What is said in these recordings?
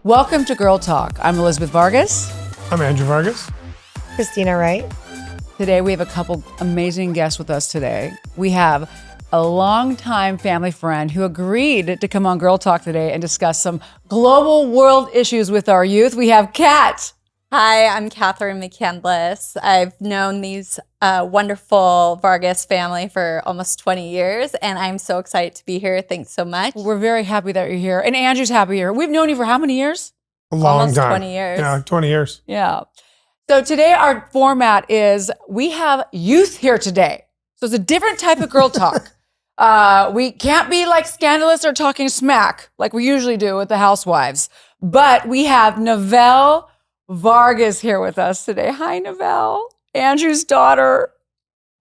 Welcome to Girl Talk. I'm Elizabeth Vargas. I'm Andrew Vargas. Christina Wright. Today we have a couple amazing guests with us today. We have a longtime family friend who agreed to come on Girl Talk today and discuss some global world issues with our youth. We have Kat. Hi, I'm Catherine McCandless. I've known these wonderful Vargas family for almost 20 years, and I'm so excited to be here. Thanks so much. We're very happy that you're here. And Andrew's happy here. We've known you for how many years? A long Almost time. 20 years. Yeah, 20 years. Yeah. So today our format is we have youth here today. So it's a different type of Girl Talk. We can't be like scandalous or talking smack like we usually do with the housewives. But we have Navelle Vargas here with us today. Hi, Navelle. Andrew's daughter.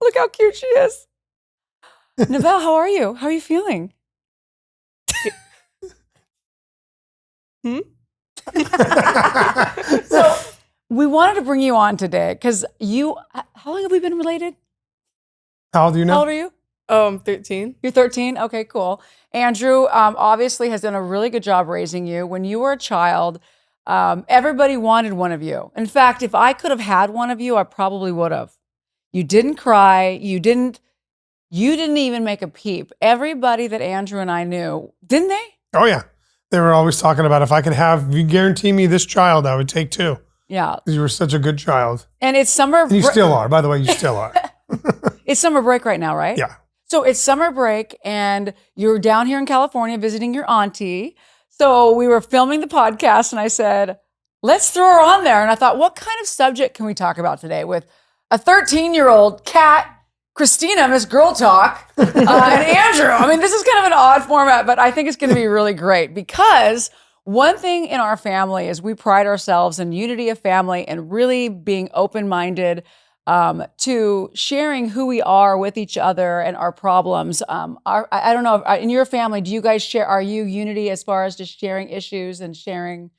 Look how cute she is. Navelle, how are you? How are you feeling? So we wanted to bring you on today because how long have we been related? How old are you now? How old are you? I'm 13. You're 13? Okay, cool. Andrew obviously has done a really good job raising you. When you were a child, everybody wanted one of you. In fact, if I could have had one of you, I probably would have. You didn't cry. You didn't even make a peep. Everybody that Andrew and I knew, didn't they? Oh, yeah. They were always talking about if you guarantee me this child, I would take two. Yeah. Because you were such a good child. And it's summer. And you still are. By the way, you still are. It's summer break right now, right? Yeah. So it's summer break and you're down here in California visiting your auntie. So we were filming the podcast and I said, let's throw her on there. And I thought, what kind of subject can we talk about today with a 13-year-old Kat, Christina, Miss Girl Talk, and Andrew? I mean, this is kind of an odd format, but I think it's going to be really great because one thing in our family is we pride ourselves in unity of family and really being open-minded to sharing who we are with each other and our problems. I don't know, in your family, do you guys share, are you unity as far as just sharing issues and sharing,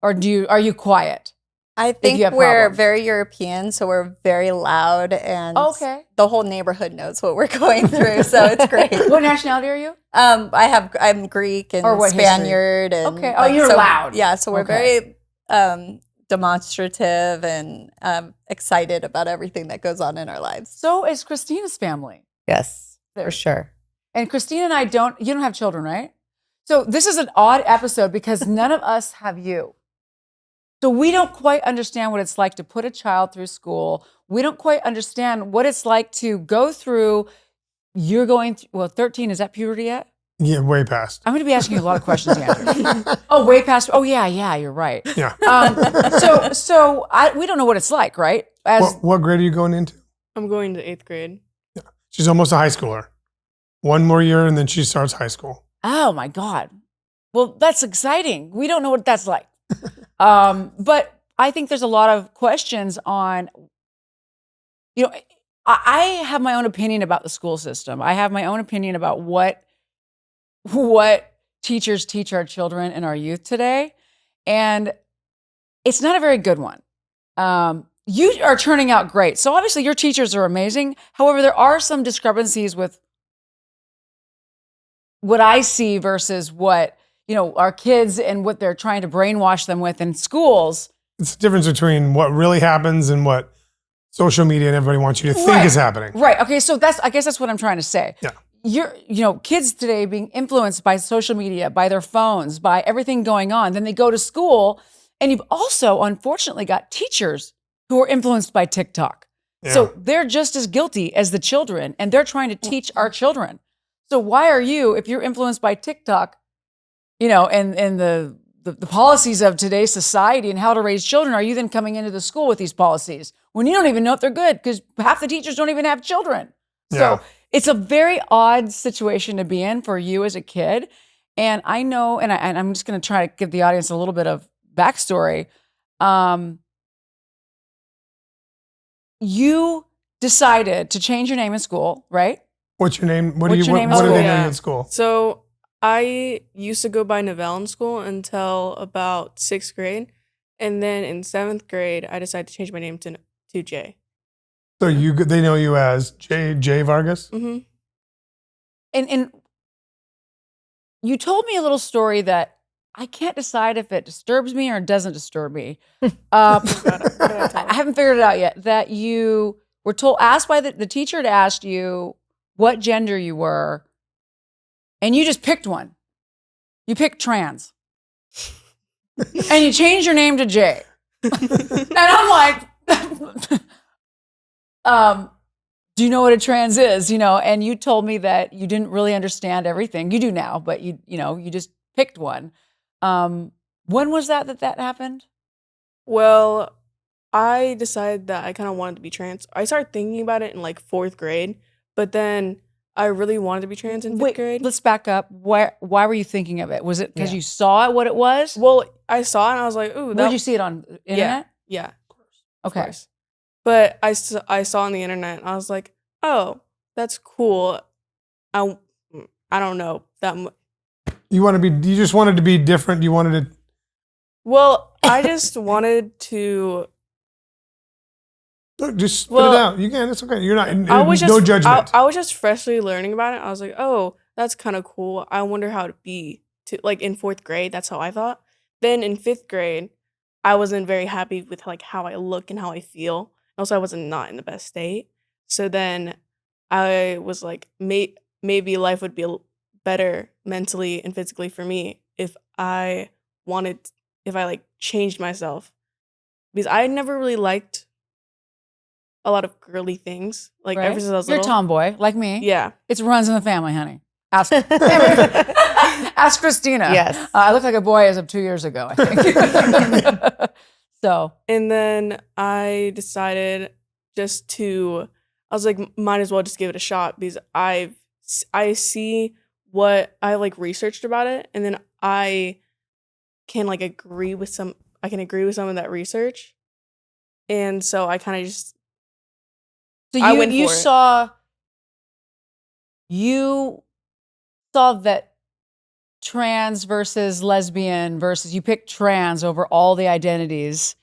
or are you quiet? I think we're very European, so we're very loud, and the whole neighborhood knows what we're going through, so it's great. What nationality are you? I'm Greek and Spaniard. And okay. Oh, you're loud. Yeah, so we're very demonstrative and excited about everything that goes on in our lives. So is Christina's family. Yes, for sure. And Christina and I you don't have children, right? So this is an odd episode because none of us have you. So we don't quite understand what it's like to put a child through school. We don't quite understand what it's like to go through, 13, is that puberty yet? Yeah, way past. I'm going to be asking you a lot of questions, Andrew. Oh, way past. Oh, yeah, you're right. Yeah. We don't know what it's like, right? What grade are you going into? I'm going to 8th grade. Yeah. She's almost a high schooler. One more year and then she starts high school. Oh, my God. Well, that's exciting. We don't know what that's like. But I think there's a lot of questions on, I have my own opinion about the school system. I have my own opinion about what teachers teach our children and our youth today. And it's not a very good one. You are turning out great. So obviously your teachers are amazing. However, there are some discrepancies with what I see versus what our kids and what they're trying to brainwash them with in schools. It's the difference between what really happens and what social media and everybody wants you to think is happening. Right. Okay. So I guess that's what I'm trying to say. Yeah. Kids today being influenced by social media, by their phones, by everything going on. Then they go to school and you've also, unfortunately, got teachers who are influenced by TikTok. Yeah. So they're just as guilty as the children and they're trying to teach our children. So why are you, if you're influenced by TikTok, and the policies of today's society and how to raise children, are you then coming into the school with these policies when you don't even know if they're good because half the teachers don't even have children? Yeah. So it's a very odd situation to be in for you as a kid. And I know, and I'm just going to try to give the audience a little bit of backstory. You decided to change your name in school, right? What's your name? What What's do your name in they school? know you Yeah. in school? So I used to go by Navelle in school until about 6th grade. And then in 7th grade, I decided to change my name to Jay. So they know you as J Vargas? Mm-hmm. And you told me a little story that I can't decide if it disturbs me or it doesn't disturb me. I haven't figured it out yet. That you were asked by the teacher had asked you what gender you were, and you just picked one. You picked trans. And you changed your name to Jay. And I'm like, do you know what a trans is? And you told me that you didn't really understand everything. You do now, but you just picked one. When was that happened? Well, I decided that I kind of wanted to be trans. I started thinking about it in like 4th grade, but then I really wanted to be trans in 5th grade. Let's back up. Why were you thinking of it? Was it because you saw it, what it was? Well, I saw it and I was like, ooh. Where'd you see it on the internet? Yeah. Okay. Of course. But I saw it on the internet and I was like, oh, that's cool. I don't know that much. You just wanted to be different. You wanted to. Well, I just wanted to. Look, just spit it out. You can. It's okay. You're not. No judgment. I was just freshly learning about it. I was like, oh, that's kind of cool. I wonder how it'd be like in 4th grade. That's how I thought. Then in 5th grade, I wasn't very happy with like how I look and how I feel. Also, I wasn't not in the best state. So then I was like, maybe life would be better mentally and physically for me if I like changed myself, because I never really liked a lot of girly things. Like ever since I was You're little. a tomboy, like me. Yeah. It runs in the family, honey. Ask Christina. Yes. I look like a boy as of 2 years ago, I think. So. And then I decided I was like, might as well just give it a shot, because I see what I like researched about it, and then I can agree with some of that research. And so I kind of just I went for it. You saw that trans versus lesbian versus you picked trans over all the identities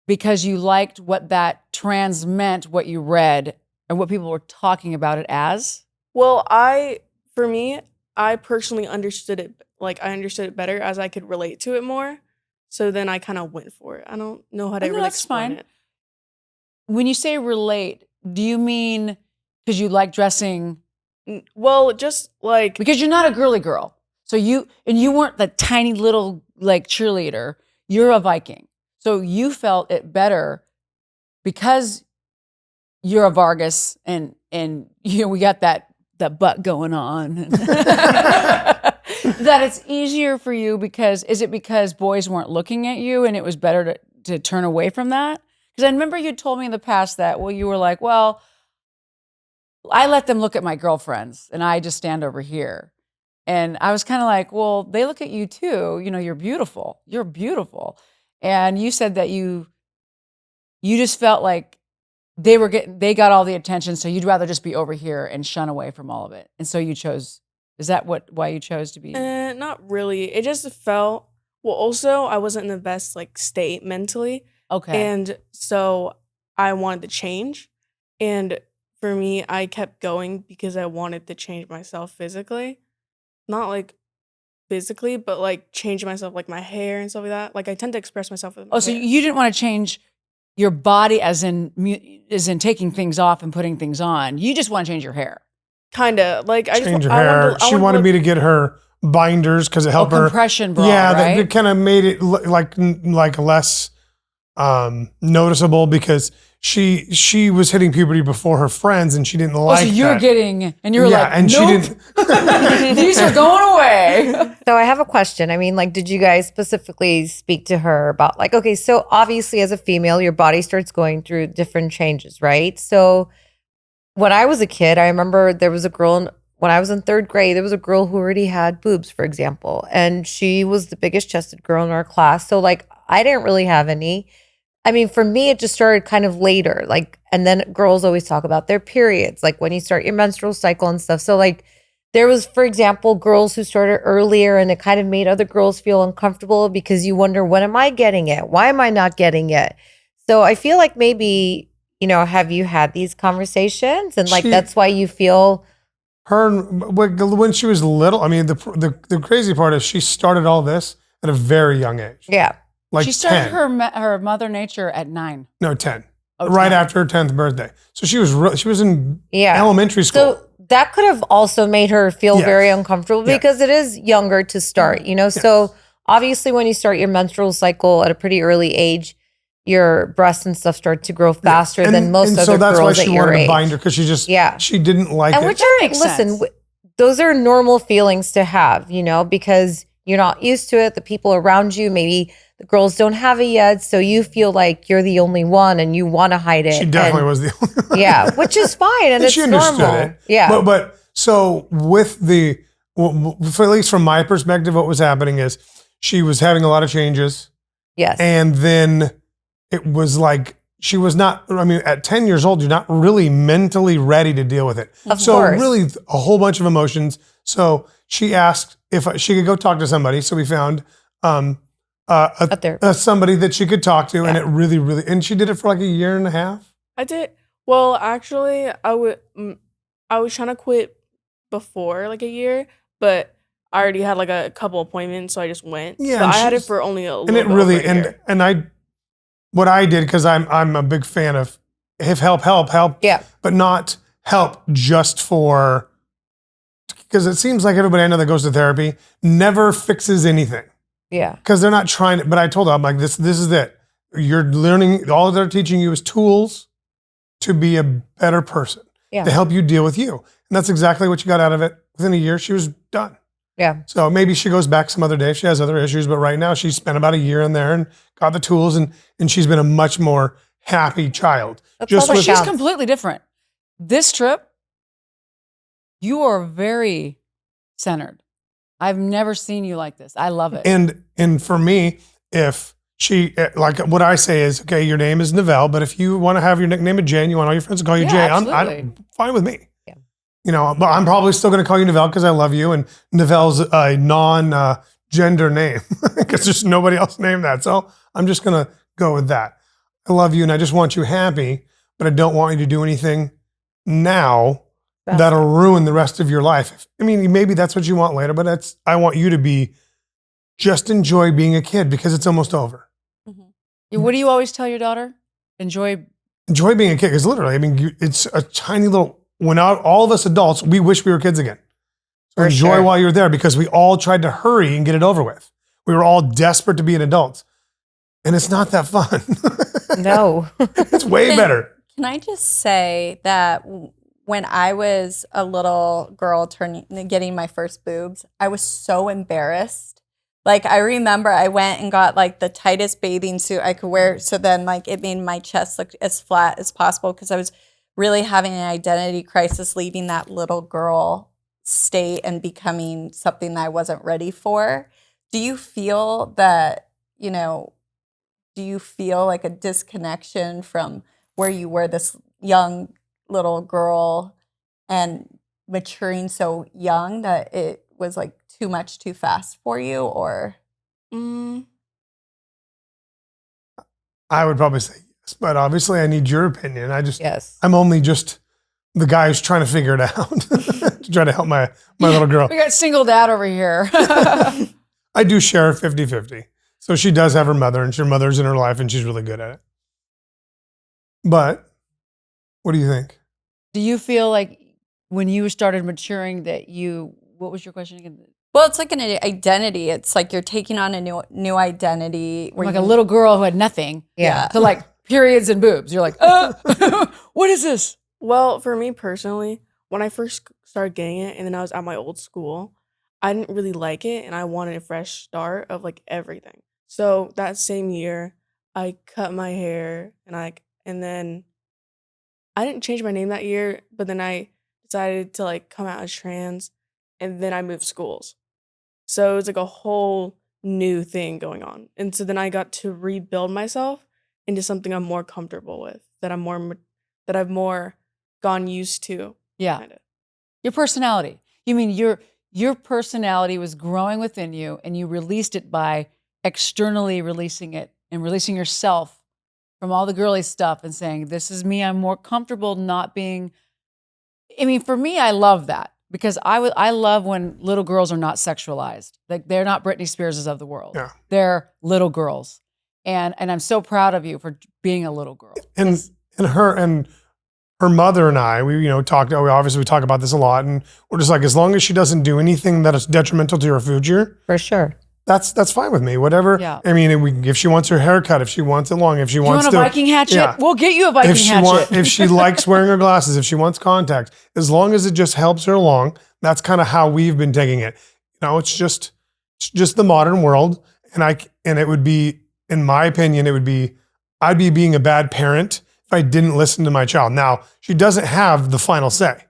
because you liked what that trans meant, what you read, and what people were talking about it as? Well, I personally understood it. Like, I understood it better as I could relate to it more. So then I kind of went for it. I don't know how to really explain it. When you say relate, do you mean because you like dressing? Well, just like... Because you're not a girly girl. So you weren't the tiny little cheerleader. You're a Viking. So you felt it better because you're a Vargas and we got that butt going on. That it's easier for you is it because boys weren't looking at you and it was better to turn away from that? Because I remember you told me in the past that, you were like, well, I let them look at my girlfriends and I just stand over here. And I was kind of like, well, they look at you too. You're beautiful. You're beautiful. And you said that you just felt like they got all the attention, so you'd rather just be over here and shun away from all of it. And so you chose. Is that why you chose to be? Not really. It just felt, well, also I wasn't in the best state mentally. Okay. And so I wanted to change. And for me, I kept going because I wanted to change myself physically. Not physically, but change myself, my hair and stuff like that. I tend to express myself with my hair. So you didn't want to change your body as in taking things off and putting things on. You just want to change your hair. Kind of. Change her hair. She wanted me to get her binders because it helped her. Compression bra, yeah, right? that kind of made it like less noticeable because she was hitting puberty before her friends and she didn't like that. So you're getting, and you're and nope. she didn't. These are going away. So I have a question. I mean, did you guys specifically speak to her about okay, so obviously as a female, your body starts going through different changes, right? So when I was a kid, I remember there was a girl when I was in 3rd grade, there was a girl who already had boobs, for example, and she was the biggest chested girl in our class. So I didn't really have any. I mean, for me, it just started kind of later, and then girls always talk about their periods, when you start your menstrual cycle and stuff. So there was, for example, girls who started earlier and it kind of made other girls feel uncomfortable because you wonder, when am I getting it? Why am I not getting it? So I feel maybe, have you had these conversations and that's why you feel when she was little, I mean, the crazy part is she started all this at a very young age. Yeah. Like She started 10. her Mother Nature at 9. No, 10. Oh, Right 10. after her 10th birthday. So she was in Yeah. elementary school. So that could have also made her feel Yes. very uncomfortable Yes. because it is younger to start, you know? So obviously when you start your menstrual cycle at a pretty early age, your breasts and stuff start to grow faster than most and other so that's why girls she at your wanted age. to bind her because she didn't like And it. which are, makes listen, sense. those are normal feelings to have, you know, because you're not used to it. The people around you, maybe the girls don't have it yet. So you feel like you're the only one and you want to hide it. She definitely And- was the only one. Yeah, which is fine. And, it's she understood normal. it. Yeah. But so with for at least from my perspective, what was happening is she was having a lot of changes. Yes. And then it was like, she was not, I mean, at 10 years old, you're not really mentally ready to deal with it. Of So course. really a whole bunch of emotions. So she asked if she could go talk to somebody. So we found there. somebody that she could talk to. And it really, and she did it for like a year and a half. I did. Well, actually, I was trying to quit before like a year, but I already had like a couple appointments, so I just went. Yeah, but and I had it she's- for only a little And it bit really, over a year. and what I did, because I'm a big fan of if help, Yeah. but not help just for, because it seems like everybody I know that goes to therapy never fixes anything Yeah. because they're not trying to. But I told her, I'm like, this is it. You're learning, all they're teaching you is tools to be a better person, Yeah. to help you deal with you. And that's exactly what she got out of it. Within a year, she was done. Yeah. So maybe she goes back some other day if she has other issues, but right now she spent about a year in there and got the tools and she's been a much more happy child. That's Just all that with- She's counts. completely different. This trip, you are very centered. I've never seen you like this. I love it. And for me, if she, like what I say is, okay, your name is Navelle, but if you want to have your nickname of Jay and you want all your friends to call you Yeah, Jay, absolutely. I'm fine with me. Yeah. You know, but I'm probably still going to call you Navelle because I love you. And Navelle's a non-gender name because there's nobody else named that. So I'm just going to go with that. I love you and I just want you happy, but I don't want you to do anything now that'll ruin the rest of your life. I mean, maybe that's what you want later, but I want you to just enjoy being a kid because it's almost over. What do you always tell your daughter? Enjoy. Enjoy being a kid because literally, I mean, it's a tiny little, when all of us adults, we wish we were kids again. So For enjoy sure. while you're there because we all tried to hurry and get it over with. We were all desperate to be an adult. And it's not that fun. No. It's way better. Can I just say that when I was a little girl getting my first boobs, I was so embarrassed. Like, I remember I went and got like the tightest bathing suit I could wear. So then like it made my chest look as flat as possible because I was really having an identity crisis, leaving that little girl state and becoming something that I wasn't ready for. Do you feel that, do you feel like a disconnection from where you were this young little girl and maturing so young that it was like too much too fast for you? Or I would probably say yes, but obviously I need your opinion. Yes. I'm only just the guy who's trying to figure it out to try to help my little girl. We got single dad over here. I do share 50-50. So she does have her mother and her mother's in her life and she's really good at it. But what do you think? Do you feel like when you started maturing that what was your question again? well, it's like an identity. It's like you're taking on a new identity. Like a little girl who had nothing. Yeah. To like periods and boobs. You're like, what is this? Well, for me personally, when I first started getting it and then I was at my old school, I didn't really like it and I wanted a fresh start of like everything. So that same year, I cut my hair and then I didn't change my name that year, but then I decided to like come out as trans and then I moved schools. So it was like a whole new thing going on. And so then I got to rebuild myself into something I'm more comfortable with, that I've more gone used to. Yeah. Kinda. Your personality. You mean your personality was growing within you and you released it by externally releasing it and releasing yourself from all the girly stuff and saying, this is me. I'm more comfortable not being. I mean, for me, I love that. because I love when little girls are not sexualized. Like they're not Britney Spearses of the world. Yeah. They're little girls. And I'm so proud of you for being a little girl. And her mother and I, we talked. We talk about this a lot, and we're just like, as long as she doesn't do anything that is detrimental to her future, For sure. that's fine with me. Whatever. Yeah. I mean, if she wants her hair cut, if she wants it long, if she You wants want a to, Viking hatchet? yeah. We'll get you a Viking hatchet. if she likes wearing her glasses, if she wants contacts, as long as it just helps her along, that's kind of how we've been taking it. It's just the modern world, and it would be, in my opinion, I'd be being a bad parent if I didn't listen to my child. Now, she doesn't have the final say,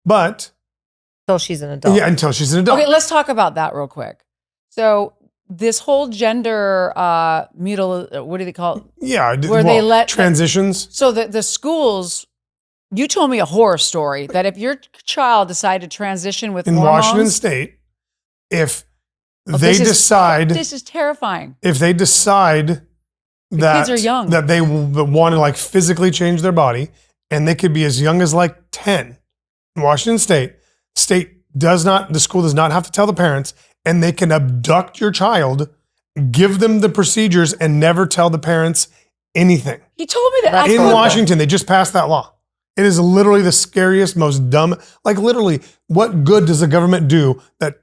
but Until she's an adult. yeah, until she's an adult. Okay, let's talk about that real quick. So this whole gender what do they call it? Yeah, Where they let transitions. So the schools, you told me a horror story that if your child decided to transition with In hormones, Washington State, if they this is- decide, this is terrifying. if they decide that kids are young. that they want to like physically change their body, and they could be as young as like 10. In Washington State, the school does not have to tell the parents, and they can abduct your child, give them the procedures, and never tell the parents anything. He told me that. That's I In told- Washington, they just passed that law. It is literally the scariest, most dumb. Like literally, what good does the government do that?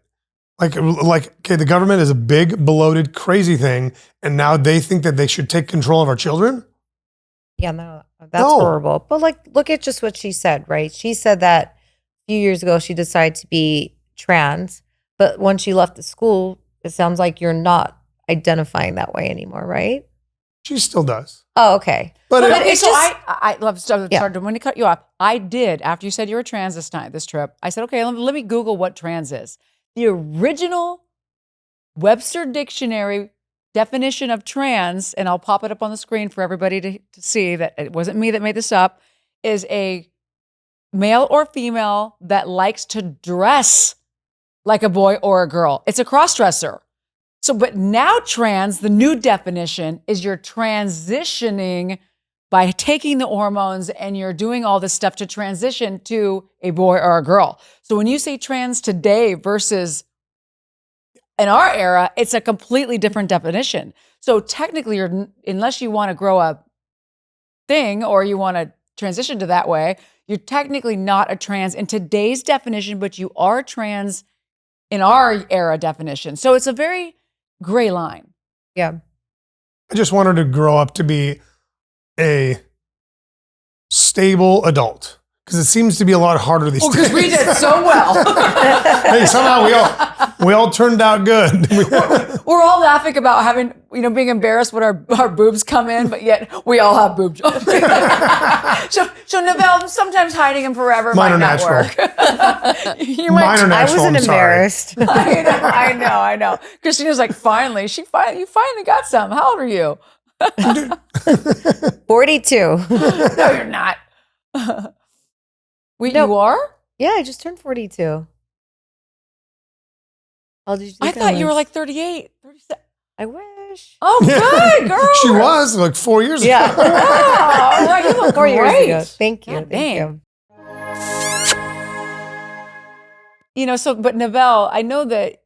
Okay, the government is a big, bloated, crazy thing, and now they think that they should take control of our children? Yeah, no, that's No. horrible. But like, look at just what she said, right? She said that a few years ago she decided to be trans, but when she left the school, it sounds like you're not identifying that way anymore, right? She still does. Oh, okay. But But it, it's so I love sorry Yeah. to when to cut you off. I did after you said you were trans this trip. I said, okay, let me Google what trans is. The original Webster Dictionary definition of trans, and I'll pop it up on the screen for everybody to see that it wasn't me that made this up, is a male or female that likes to dress like a boy or a girl. It's a cross-dresser. So, but now trans, the new definition is you're transitioning by taking the hormones and you're doing all this stuff to transition to a boy or a girl. So when you say trans today versus in our era, it's a completely different definition. So technically, unless you want to grow a thing or you want to transition to that way, you're technically not a trans in today's definition, but you are trans in our era definition. So it's a very gray line. Yeah. I just want her to grow up to be a stable adult, because it seems to be a lot harder these days. Because we did so well. Hey, somehow we all turned out good. We're all laughing about having, being embarrassed when our boobs come in, but yet we all have boob jobs. so Navelle, sometimes hiding them forever Mine are might not natural. work. You Mine might. are I natural. wasn't I'm sorry. embarrassed. I know. Christina's like, finally, you finally got some. How old are you? 42. No, you're not. Wait, No. you are? Yeah, I just turned 42. How did you I think thought you were was? like 38, 37. I wish. Oh, good, girl. She was like 4 years ago. Yeah. Wow, all right, you look 4 years great. ago. Thank you. God Thank dang. you. But Navelle, I know that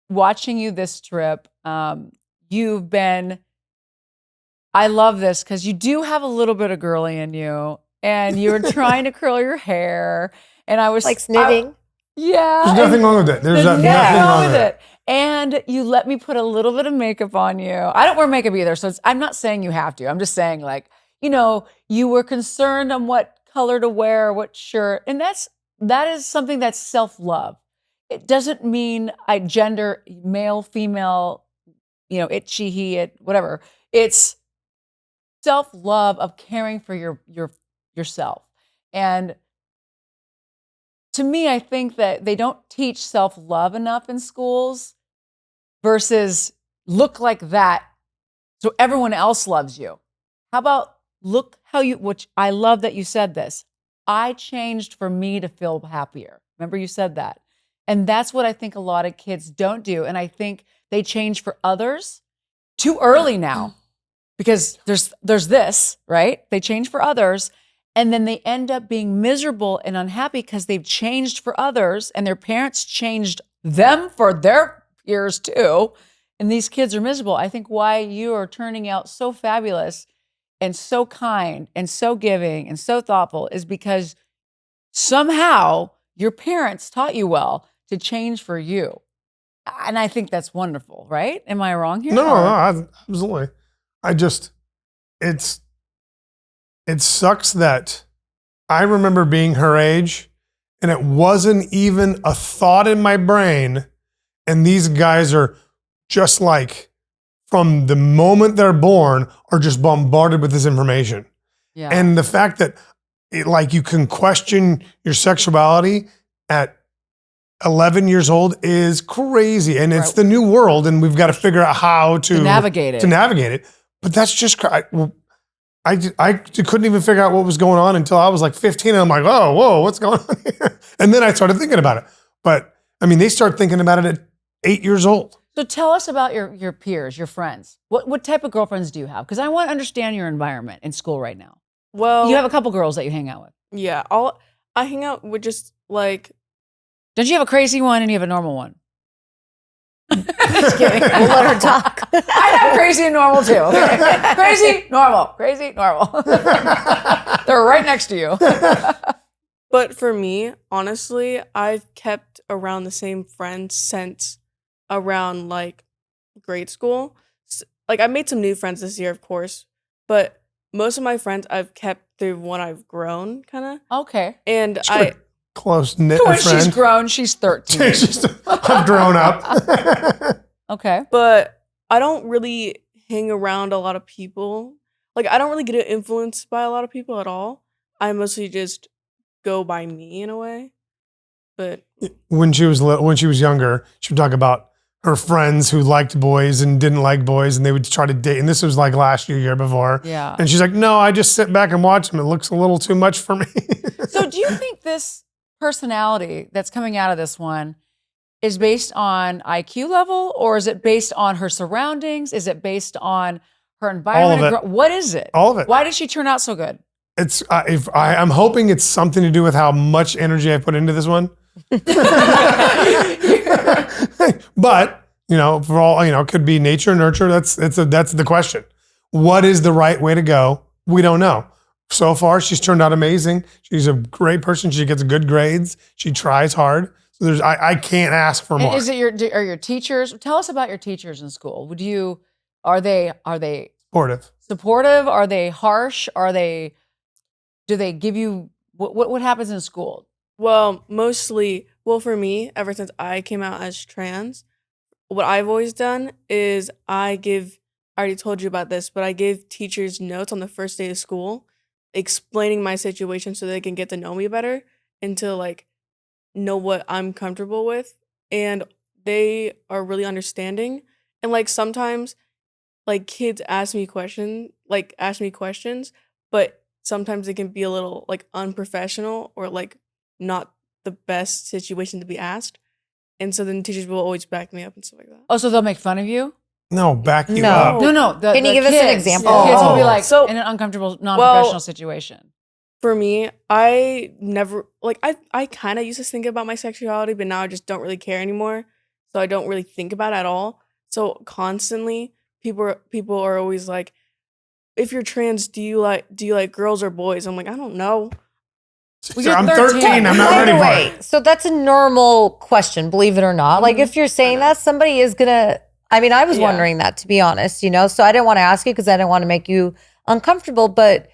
watching you this trip, you've been, I love this because you do have a little bit of girly in you, and you were trying to curl your hair, and I was Like knitting. yeah. There's nothing wrong with it. There's There's nothing wrong with it. And you let me put a little bit of makeup on you. I don't wear makeup either, so I'm not saying you have to. I'm just saying, you were concerned on what color to wear, what shirt, and that is something that's self-love. It doesn't mean I gender male, female, it, she, he, it, whatever. It's self-love of caring for yourself. And to me, I think that they don't teach self-love enough in schools versus look like that so everyone else loves you. How about look how which I love that you said this. I changed for me to feel happier. Remember you said that. And that's what I think a lot of kids don't do. And I think they change for others too early now because there's this, right? They change for others. And then they end up being miserable and unhappy because they've changed for others and their parents changed them for their peers too. And these kids are miserable. I think why you are turning out so fabulous and so kind and so giving and so thoughtful is because somehow your parents taught you well to change for you. And I think that's wonderful, right? Am I wrong here? No, absolutely. It sucks that I remember being her age and it wasn't even a thought in my brain. And these guys are just like, from the moment they're born, are just bombarded with this information. Yeah. And the fact that you can question your sexuality at 11 years old is crazy. And it's the new world and we've got to figure out how to navigate it. But that's just, I couldn't even figure out what was going on until I was like 15. And I'm like, oh, whoa, what's going on here? And then I started thinking about it. But I mean, they start thinking about it at 8 years old. So tell us about your peers, your friends. What type of girlfriends do you have? Because I want to understand your environment in school right now. Well, You have a couple girls that you hang out with. yeah, I hang out with just like Don't you have a crazy one and you have a normal one? Just kidding. We'll let her talk. I have crazy and normal too. Okay. Crazy, normal. Crazy, normal. They're right next to you. But for me, honestly, I've kept around the same friends since around like grade school. Like I made some new friends this year, of course, but most of my friends I've kept through when I've grown, kind of. Okay. And Close knit When friend. she's grown, she's 13. I've grown up. Okay. but I don't really hang around a lot of people. Like I don't really get influenced by a lot of people at all. I mostly just go by me in a way. But When she was younger, she would talk about her friends who liked boys and didn't like boys, and they would try to date. And this was like last year before. Yeah. And she's like, "No, I just sit back and watch them. It looks a little too much for me." So do you think this personality that's coming out of this one is based on IQ level, or is it based on her surroundings? Is it based on her environment? All of it. What is it? All of it. Why did she turn out so good? It's I'm hoping it's something to do with how much energy I put into this one. But for all it could be nature, nurture. That's the question. What is the right way to go? We don't know. So far, she's turned out amazing. She's a great person. She gets good grades. She tries hard. So I can't ask for more. Is it your teachers? Tell us about your teachers in school. Are they supportive? Are they harsh? Do they give you what happens in school? well, for me, ever since I came out as trans, what I've always done is I already told you about this, but I give teachers notes on the first day of school explaining my situation so they can get to know me better and to like know what I'm comfortable with. And they are really understanding. And like sometimes like kids ask me questions, but sometimes it can be a little like unprofessional or like not the best situation to be asked. And so then teachers will always back me up and stuff like that. Oh, so they'll make fun of you? No, back you No. up. No. Can you give us an example? The kids will be like So- in an uncomfortable, non-professional situation. For me, I never like I kind of used to think about my sexuality, but now I just don't really care anymore. So I don't really think about it at all. So constantly, people are always like, "If you're trans, do you like girls or boys?" I'm like, I don't know. Well, you're I'm 13. 13. I'm not By ready the for way, it. so that's a normal question, believe it or not. Like if you're saying that, somebody is gonna. I mean, I was Yeah. wondering that, to be honest. So I didn't want to ask you because I didn't want to make you uncomfortable. But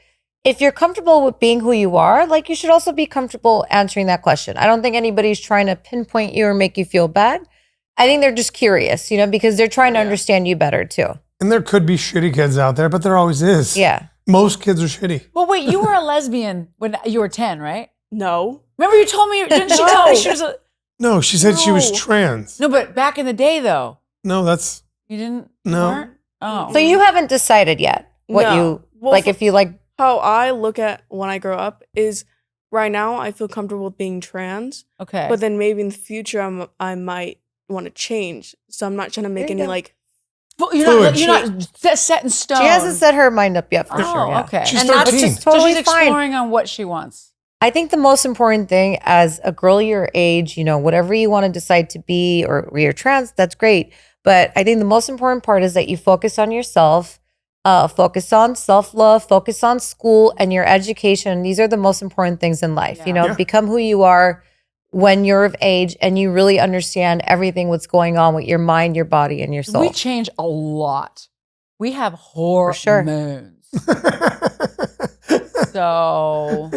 if you're comfortable with being who you are, like you should also be comfortable answering that question. I don't think anybody's trying to pinpoint you or make you feel bad. I think they're just curious, because they're trying to understand you better too. And there could be shitty kids out there, but there always is. Yeah. Most kids are shitty. Well, wait, you were a lesbian when you were 10, right? No. Remember you told me, didn't she tell me she was a... No, she said she was No. trans. No, but back in the day though, No, that's you didn't? No. You weren't? Oh. So you haven't decided yet what No. you Well, like. If you like, How I look at when I grow up is right now I feel comfortable with being trans, Okay. but then maybe in the future I might want to change. So I'm not trying to make There you any go. like Fluid. You're not set in stone. She hasn't set her mind up yet for sure. Yeah. Okay. She's And that's 13. just totally so she's fine. exploring on what she wants. I think the most important thing as a girl your age, whatever you want to decide to be or you're trans, that's great. But I think the most important part is that you focus on yourself, focus on self-love, focus on school and your education. These are the most important things in life. Yeah. Become who you are when you're of age and you really understand everything what's going on with your mind, your body, and your soul. We change a lot. We have hormones. sure. So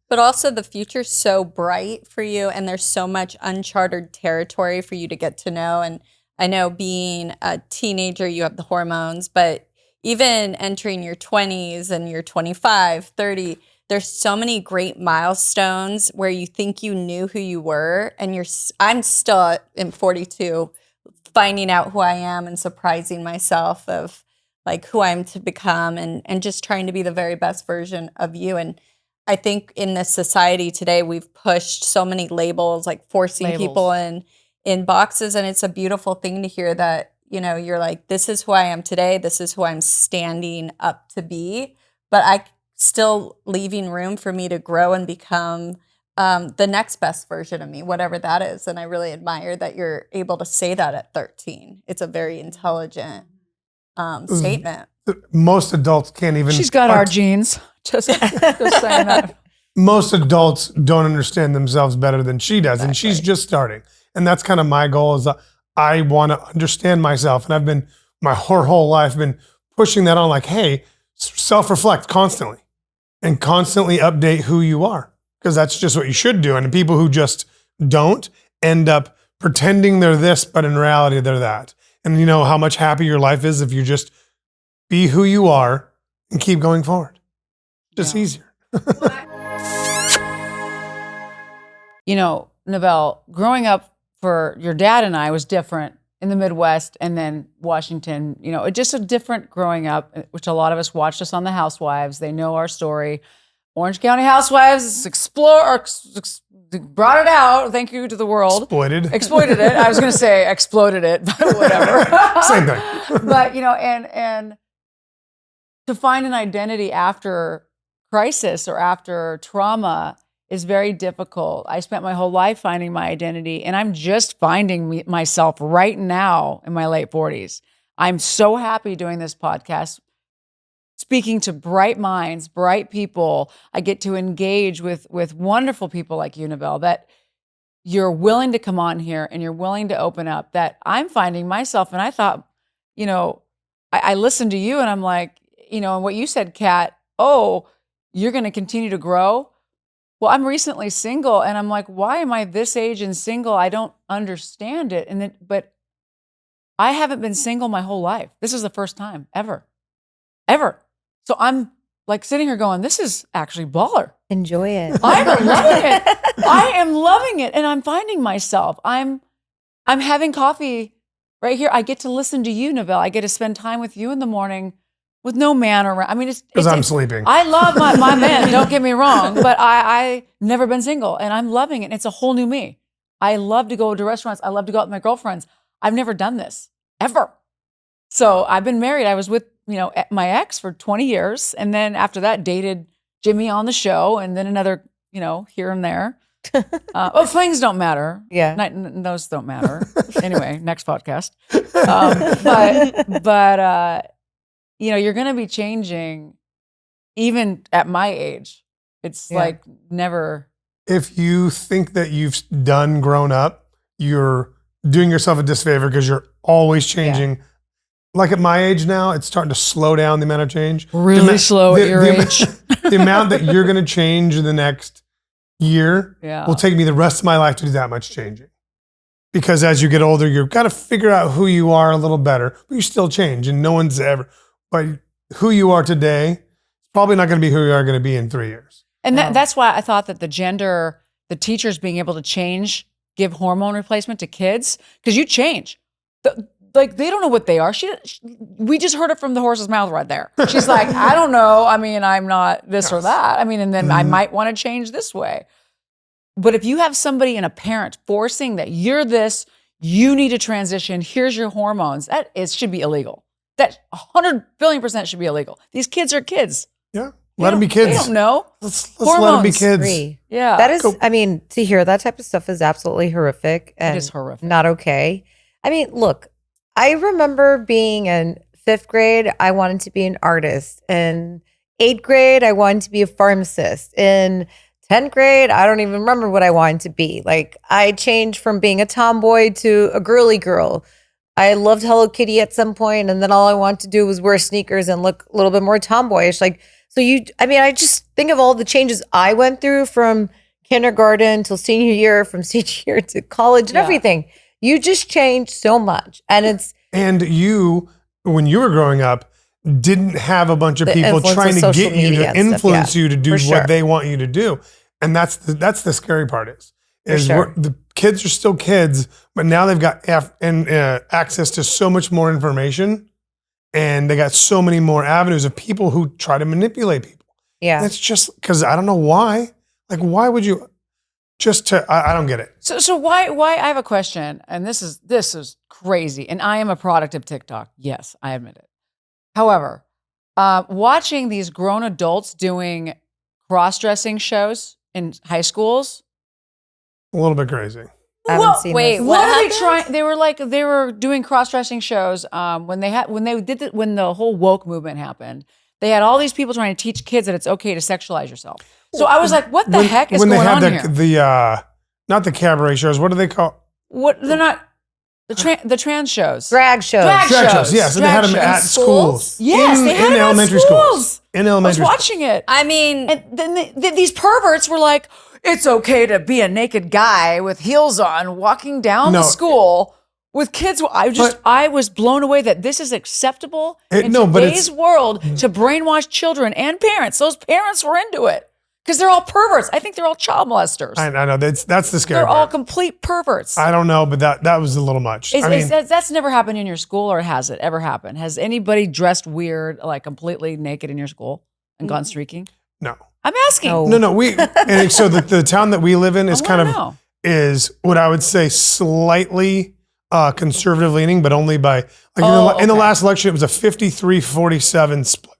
But also the future's so bright for you and there's so much uncharted territory for you to get to know. And I know being a teenager, you have the hormones, but even entering your 20s and you're 25, 30, there's so many great milestones where you think you knew who you were. And I'm still in 42 finding out who I am and surprising myself of like who I'm to become and just trying to be the very best version of you. And I think in this society today, we've pushed so many labels, like forcing people in boxes. And it's a beautiful thing to hear that, you're like, this is who I am today. This is who I'm standing up to be. But I still leaving room for me to grow and become the next best version of me, whatever that is. And I really admire that you're able to say that at 13. It's a very intelligent statement. Most adults can't even. she's got our genes. Just saying that. Most adults don't understand themselves better than she does, and she's just starting. And that's kind of my goal is that I want to understand myself, and I've been my whole life been pushing that on. Like, hey, self-reflect constantly, and constantly update who you are, because that's just what you should do. And people who just don't end up pretending they're this, but in reality they're that. And you know how much happier your life is if you just be who you are and keep going forward. Just easier. Navelle, growing up for your dad and I was different in the Midwest and then Washington, just a different growing up, which a lot of us watched us on The Housewives. They know our story. Orange County Housewives brought it out. Thank you to the world. Exploited it. I was going to say exploded it, but whatever. Same thing. But, and to find an identity after crisis or after trauma is very difficult. I spent my whole life finding my identity, and I'm just finding myself right now in my late 40s. I'm so happy doing this podcast, speaking to bright minds, bright people. I get to engage with wonderful people like you, Navelle, that you're willing to come on here and you're willing to open up, that I'm finding myself. And I thought, I listened to you and I'm like, and what you said, Kat, you're going to continue to grow. Well, I'm recently single and I'm like, why am I this age and single? I don't understand it. But I haven't been single my whole life. This is the first time ever. So I'm like sitting here going, this is actually baller. Enjoy it. I'm loving it. I am loving it. And I'm finding myself. I'm having coffee right here. I get to listen to you, Navelle. I get to spend time with you in the morning with no man around. I mean, because I'm sleeping. I love my man, don't get me wrong, but I never been single and I'm loving it. It's a whole new me. I love to go to restaurants. I love to go out with my girlfriends. I've never done this ever. So I've been married. I was with, my ex for 20 years. And then after that dated Jimmy on the show and then another, here and there. Flings don't matter. Yeah. Those don't matter. Anyway, next podcast. But you're going to be changing even at my age. It's like never. If you think that you've grown up, you're doing yourself a disfavor because you're always changing. Yeah. Like at my age now, it's starting to slow down the amount of change. Really slow at your age. The amount that you're going to change in the next year will take me the rest of my life to do that much changing. Because as you get older, you've got to figure out who you are a little better, but you still change and no one's ever. But who you are today is probably not going to be who you are going to be in 3 years. And that's why I thought that the teachers being able to give hormone replacement to kids, because you change. They don't know what they are. We just heard it from the horse's mouth right there. She's like, I don't know. I mean, I'm not this or that. I mean, and then I might want to change this way. But if you have somebody and a parent forcing that you're this, you need to transition, here's your hormones, it should be illegal. That 100 billion% should be illegal. These kids are kids. Yeah. Let them be kids. They don't know. Let's let them be kids. Agree. Yeah. That is, I mean, to hear that type of stuff is absolutely horrific and is horrific. not okay. I mean, look, I remember being in 5th grade, I wanted to be an artist. In 8th grade, I wanted to be a pharmacist. In 10th grade, I don't even remember what I wanted to be. Like, I changed from being a tomboy to a girly girl. I loved Hello Kitty at some point, and then all I wanted to do was wear sneakers and look a little bit more tomboyish. Like, so I just think of all the changes I went through from kindergarten till senior year, from senior year to college and everything. You just changed so much. And you, when you were growing up, didn't have a bunch of people trying to get you to influence you to do what they want you to do. And that's the scary part is the kids are still kids, but now they've got access to so much more information. And they got so many more avenues of people who try to manipulate people. Yeah. It's just because I don't know why. Like, why would you I don't get it. So why I have a question, and this is crazy. And I am a product of TikTok. Yes, I admit it. However, watching these grown adults doing cross-dressing shows in high schools. A little bit crazy. I haven't seen wait, this. what What are they happened? trying? They were doing cross-dressing shows when the whole woke movement happened. They had all these people trying to teach kids that it's okay to sexualize yourself. So I was like, what the heck is going on here? When they had not the cabaret shows, what do they call? What they're not the trans shows. Drag shows. Drag shows. Yes, and they had them at schools. Yes, they had in them at elementary schools. In I was elementary watching it. I mean, And then these perverts were like, it's okay to be a naked guy with heels on walking down the school with kids. I was blown away that this is acceptable in today's world to brainwash children and parents. Those parents were into it because they're all perverts. I think they're all child molesters. I know that's the scary They're part. all complete perverts. I don't know, but that was a little much. That's never happened in your school, or has it ever happened? Has anybody dressed weird, like completely naked in your school and gone streaking? No. I'm asking. No. And so the town that we live in is is what I would say slightly conservative leaning, but only by in the last election it was a 53-47 split.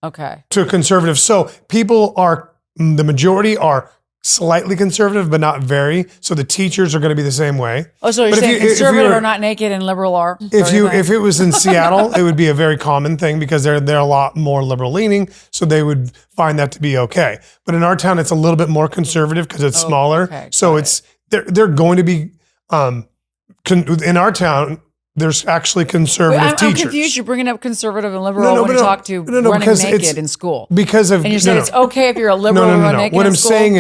Okay. To conservative. So the majority are slightly conservative, but not very. So the teachers are going to be the same way. Oh, so you're saying conservative are not naked and liberal are? If it was in Seattle, it would be a very common thing because they're a lot more liberal leaning, so they would find that to be okay. But in our town, it's a little bit more conservative because it's smaller. Okay, so they're going to be in our town. There's actually conservative teachers. I'm confused. You're bringing up conservative and liberal when you talk to running naked in school. Because of and you're saying it's okay if you're a liberal and run naked What in I'm school? saying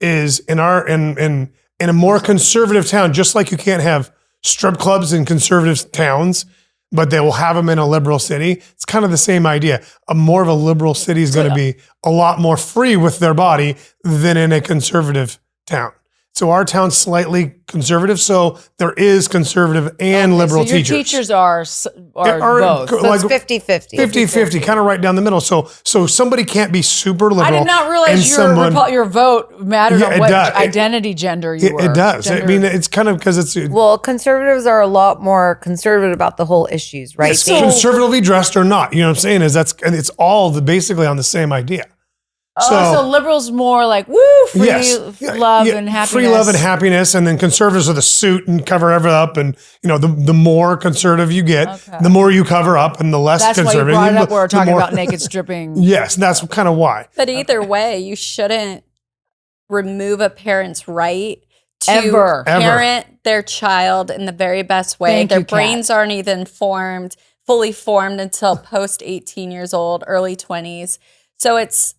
is in a more conservative town, just like you can't have strip clubs in conservative towns, but they will have them in a liberal city. It's kind of the same idea. More of a liberal city is going to be a lot more free with their body than in a conservative town. So our town's slightly conservative, so there is conservative and liberal so your teachers. Teachers are both. So it's 50-50. 50-50, kind of right down the middle. So somebody can't be super liberal. I did not realize your vote mattered on what identity gender you were. It does. Gender. I mean, it's kind of because it's... Well, conservatives are a lot more conservative about the whole issues, right? It's conservatively dressed or not. You know what I'm saying? It's all basically on the same idea. So liberals more like free love and happiness. Free love and happiness, and then conservatives are the suit and cover everything up. And the more conservative you get, the more you cover up, and the less conservative. That's why you brought it up. We're talking about naked stripping. Yes, that's kind of why. But either way, you shouldn't remove a parent's right to parent their child in the very best way. Their brains aren't even fully formed until post 18 years old, early 20s. So it's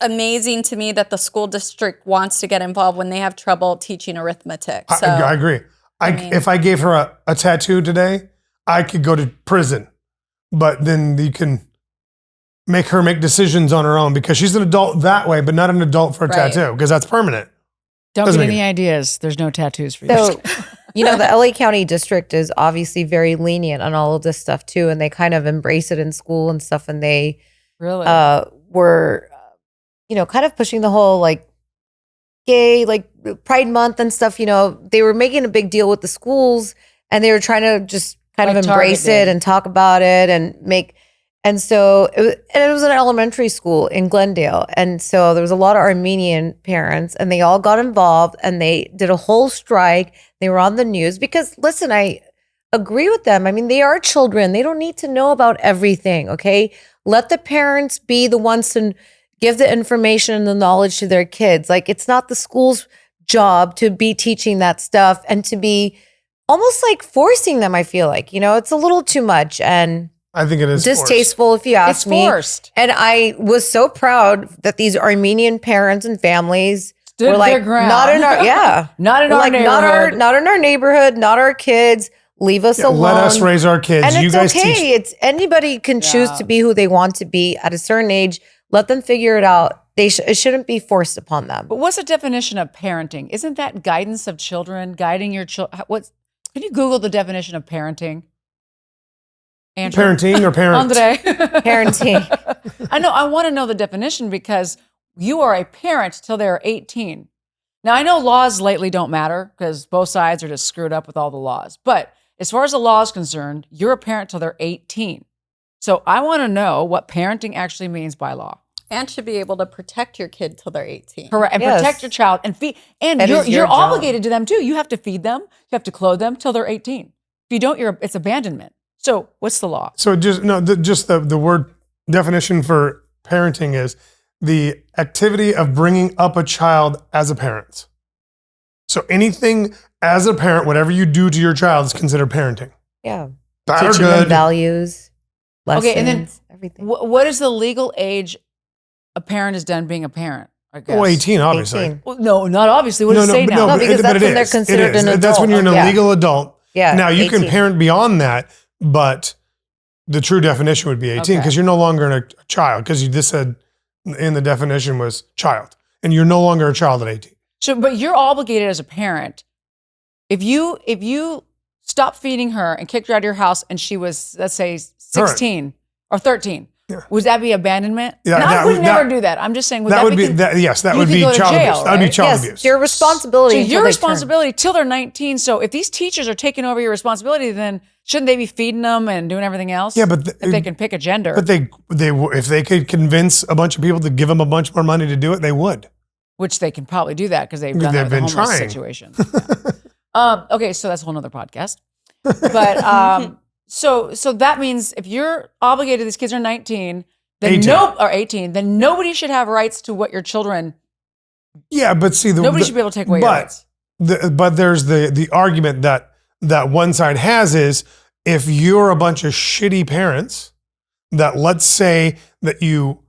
amazing to me that the school district wants to get involved when they have trouble teaching arithmetic. So, I agree. If I gave her a tattoo today, I could go to prison. But then you can make her make decisions on her own because she's an adult that way, but not an adult for a tattoo because that's permanent. Don't get any ideas. There's no tattoos for you. So, the LA County district is obviously very lenient on all of this stuff too, and they kind of embrace it in school and stuff, and they really were... kind of pushing the whole gay, Pride Month and stuff, they were making a big deal with the schools and they were trying to just kind Like of Target embrace did. it and talk about it and make. And so it was an elementary school in Glendale. And so there was a lot of Armenian parents and they all got involved and they did a whole strike. They were on the news because, listen, I agree with them. I mean, they are children. They don't need to know about everything, okay? Let the parents be the ones to give the information and the knowledge to their kids. Like, it's not the school's job to be teaching that stuff and to be almost like forcing them, I feel like. It's a little too much. And I think it is distasteful, if you ask It's me. forced. And I was so proud that these Armenian parents and families Stood were like, their ground. not in our, yeah, Not in We're our like, neighborhood. not in our neighborhood, not our kids. Leave us alone. Let us raise our kids. And You it's guys okay. teach. It's anybody can choose to be who they want to be at a certain age. Let them figure it out. It shouldn't be forced upon them. But what's the definition of parenting? Isn't that guidance of children, guiding your children? Can you Google the definition of parenting? Andrew? Parenting or parent? Andre. Parenting. I know. I want to know the definition because you are a parent till they're 18. Now, I know laws lately don't matter because both sides are just screwed up with all the laws. But as far as the law is concerned, you're a parent till they're 18. So I want to know what parenting actually means by law. And should be able to protect your kid till they're 18. Correct. And Yes. protect your child and feed. And That is you're your job. obligated to them too. You have to feed them. You have to clothe them till they're 18. If you don't, it's abandonment. So what's the law? So the word definition for parenting is the activity of bringing up a child as a parent. So anything as a parent, whatever you do to your child is considered parenting. Yeah. Bad or Teaching them good. values, lessons, Okay, and then everything. What is the legal age a parent is done being a parent? I guess. Oh, 18, obviously. 18. Well, no, not obviously. What does it say but now? No, because but that's it when they're is. considered It is. an That's when you're an adult. Yeah. illegal adult. Yeah. Now you can 18. parent beyond that, but the true definition would be 18 Okay. because you're no longer a child because you just said in the definition was child and you're no longer a child at 18. So, but you're obligated as a parent. If you stop feeding her and kicked her out of your house and she was, let's say, 16 or 13, Yeah. would that be abandonment? Yeah, No, I that would would- never that- do that. I'm just saying, would That that would be con- that. Yes, that you would could be go to child jail, abuse. That would be right? child Yes, abuse. your responsibility. So until your they turn. responsibility till they're 19. So if these teachers are taking over your responsibility, then shouldn't they be feeding them and doing everything else? Yeah, but if they can pick a gender. But they if they could convince a bunch of people to give them a bunch more money to do it, they would. Which they can probably do that because they've done They've that with been the homeless trying. situation. Yeah. Okay, so that's a whole nother podcast. But so that means if you're obligated, these kids are 19, then 18. or 18, then nobody should have rights to what your children. Yeah, but see, Nobody should be able to take away your rights. But there's the argument that one side has is if you're a bunch of shitty parents that let's say that you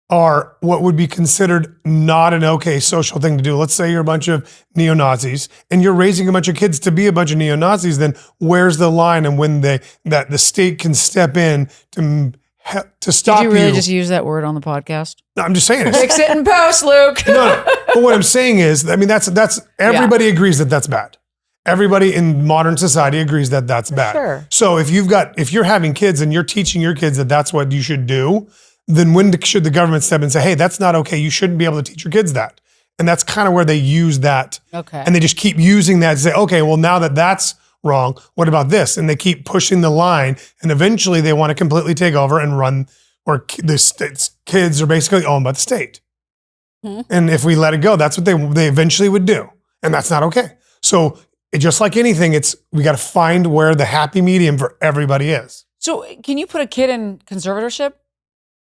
are what would be considered not an okay social thing to do. Let's say you're a bunch of neo-Nazis and you're raising a bunch of kids to be a bunch of neo-Nazis, then where's the line and when that the state can step in to stop Did you really just use that word on the podcast? No, I'm just saying it. Fix it in post, Luke. No, but what I'm saying is, I mean, that's everybody agrees that that's bad. Everybody in modern society agrees that that's bad. Sure. So if you're having kids and you're teaching your kids that that's what you should do, then when should the government step in and say, hey, that's not okay. You shouldn't be able to teach your kids that. And that's kind of where they use that. Okay. And they just keep using that to say, okay, well, now that that's wrong, what about this? And they keep pushing the line. And eventually they want to completely take over and run, or the state's kids are basically owned by the state. And if we let it go, that's what they eventually would do. And that's not okay. So just like anything, we got to find where the happy medium for everybody is. So can you put a kid in conservatorship?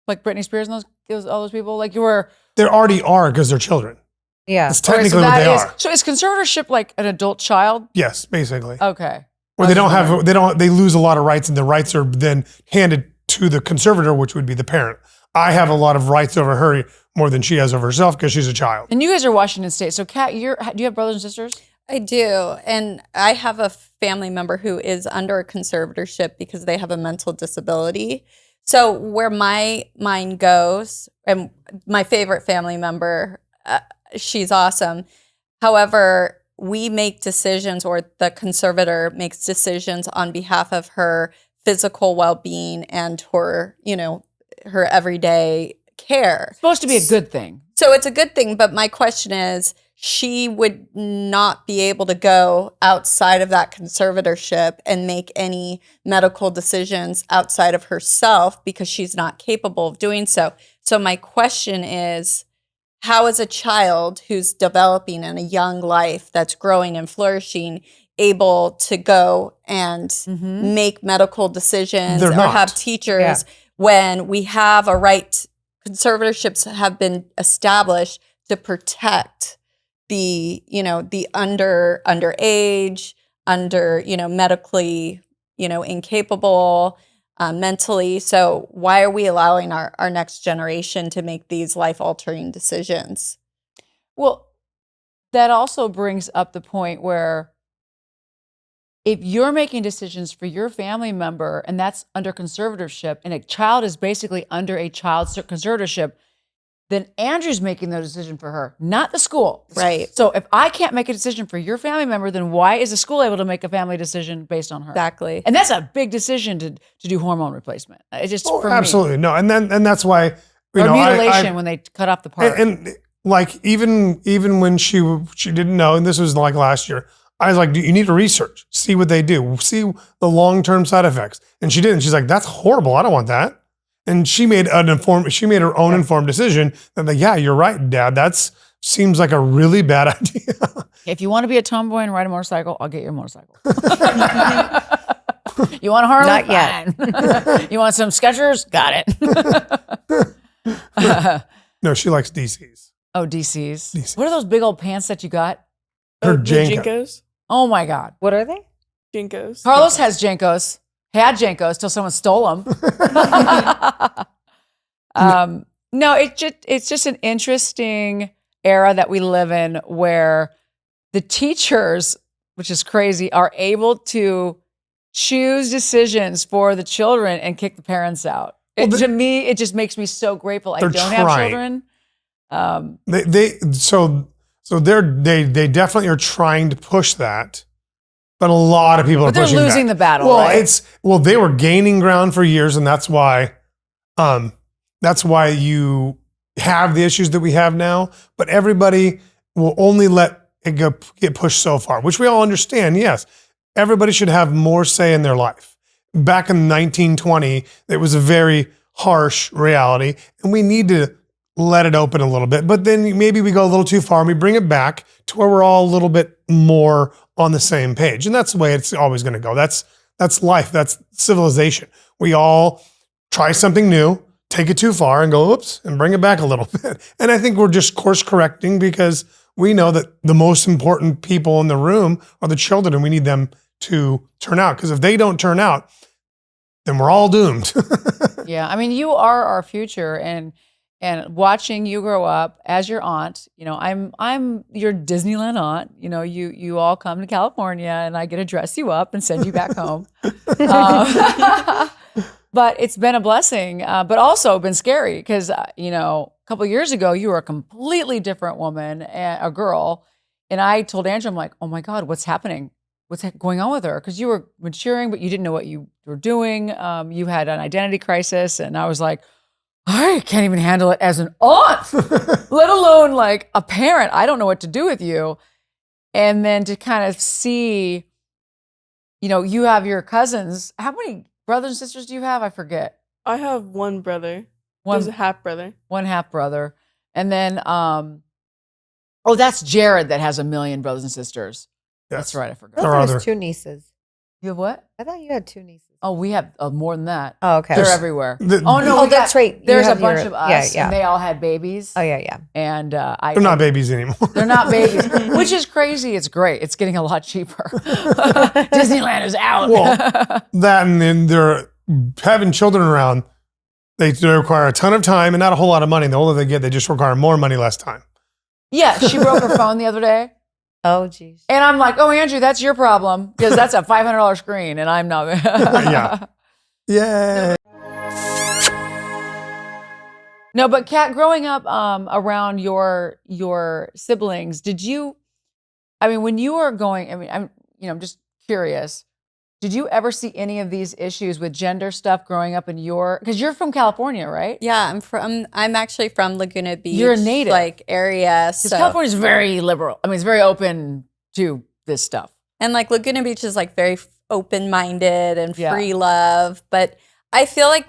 Like Britney Spears and all those people? Like you were. They already are because they're children. Yeah. It's technically what they are. So is conservatorship like an adult child? Yes, basically. Okay. Where they lose a lot of rights and the rights are then handed to the conservator, which would be the parent. I have a lot of rights over her more than she has over herself because she's a child. And you guys are Washington State. So Kat, do you have brothers and sisters? I do. And I have a family member who is under a conservatorship because they have a mental disability. So where my mind goes, and my favorite family member, she's awesome. However, we make decisions, or the conservator makes decisions on behalf of her physical well-being and her everyday care. It's supposed to be a good thing. So it's a good thing, but my question is, she would not be able to go outside of that conservatorship and make any medical decisions outside of herself because she's not capable of doing so. So my question is, how is a child who's developing in a young life that's growing and flourishing able to go and make medical decisions They're or not. have teachers when we have a right? Conservatorships have been established to protect the, the underage, medically, incapable, mentally. So why are we allowing our next generation to make these life-altering decisions? Well, that also brings up the point where if you're making decisions for your family member and that's under conservatorship and a child is basically under a child's conservatorship, then Andrew's making the decision for her, not the school. Right. So if I can't make a decision for your family member, then why is the school able to make a family decision based on her? Exactly. And that's a big decision to do hormone replacement. It just for absolutely me. No, and that's why Or mutilation when they cut off the part. and like even when she didn't know, and this was like last year, I was like, you need to research, see what they do, see the long-term side effects. And she didn't. She's like, that's horrible. I don't want that. And she made her own informed decision that like, yeah, you're right, Dad. Seems like a really bad idea. If you want to be a tomboy and ride a motorcycle, I'll get you a motorcycle. You want a Harley? Not yet. Fine. You want some Skechers? Got it. No, she likes DCs. Oh, DCs. DCs. What are those big old pants that you got? Her The Jenko. Jinkos. Oh my God. What are they? Jinkos. Carlos has Jenkos, had Jenkos till someone stole them. No, it's just an interesting era that we live in where the teachers, which is crazy, are able to choose decisions for the children and kick the parents out. To me, it just makes me so grateful I don't have children. They definitely are trying to push that, but a lot of people are But they're pushing losing back. the battle. Well, right? they were gaining ground for years, and that's why you have the issues that we have now. But everybody will only let it get pushed so far, which we all understand. Yes, everybody should have more say in their life. Back in 1920, it was a very harsh reality, and we need to let it open a little bit. But then maybe we go a little too far and we bring it back to where we're all a little bit more on the same page. And that's the way it's always going to go. That's life. That's civilization. We all try something new, take it too far and go, oops, and bring it back a little bit. And I think we're just course correcting because we know that the most important people in the room are the children, and we need them to turn out. Because if they don't turn out, then we're all doomed. Yeah, I mean, you are our future, and watching you grow up as your aunt, I'm your Disneyland aunt. You all come to California, and I get to dress you up and send you back home. But it's been a blessing, but also been scary because a couple of years ago you were a completely different woman, a girl, and I told Andrew, I'm like, oh my God, what's happening? What's going on with her? Because you were maturing, but you didn't know what you were doing. You had an identity crisis, and I was like, I can't even handle it as an aunt, let alone like a parent. I don't know what to do with you. And then to kind of see, you have your cousins. How many brothers and sisters do you have? I forget. I have one brother. There's a half brother. One half brother. And then, that's Jared that has 1 million brothers and sisters. Yes. That's right. I I forgot. thought Or there other. was 2 nieces. You have what? I thought you had 2 nieces. Oh, we have more than that. Oh, okay. They're There's- everywhere. The- Oh no, Oh, we that's got- right. You There's a have bunch your- of us, yeah. and they all had babies. Oh, yeah. And They're not babies anymore. They're not babies, which is crazy. It's great. It's getting a lot cheaper. Disneyland is out. Well, that and then they're having children around. They require a ton of time and not a whole lot of money. The older they get, they just require more money, less time. Yeah, she broke her phone the other day, Oh, geez. and I'm like, "Oh, Andrew, that's your problem because that's a $500 screen, and I'm not." Yeah. Yeah. No, but Kat, growing up around your siblings, did you? I mean, when you were going, I'm just curious. Did you ever see any of these issues with gender stuff growing up in because you're from California, right? Yeah, I'm actually from Laguna Beach. You're a native. Like area. Because So California's very liberal. I mean, it's very open to this stuff. and like Laguna Beach is like very open-minded and Yeah. free love. But I feel like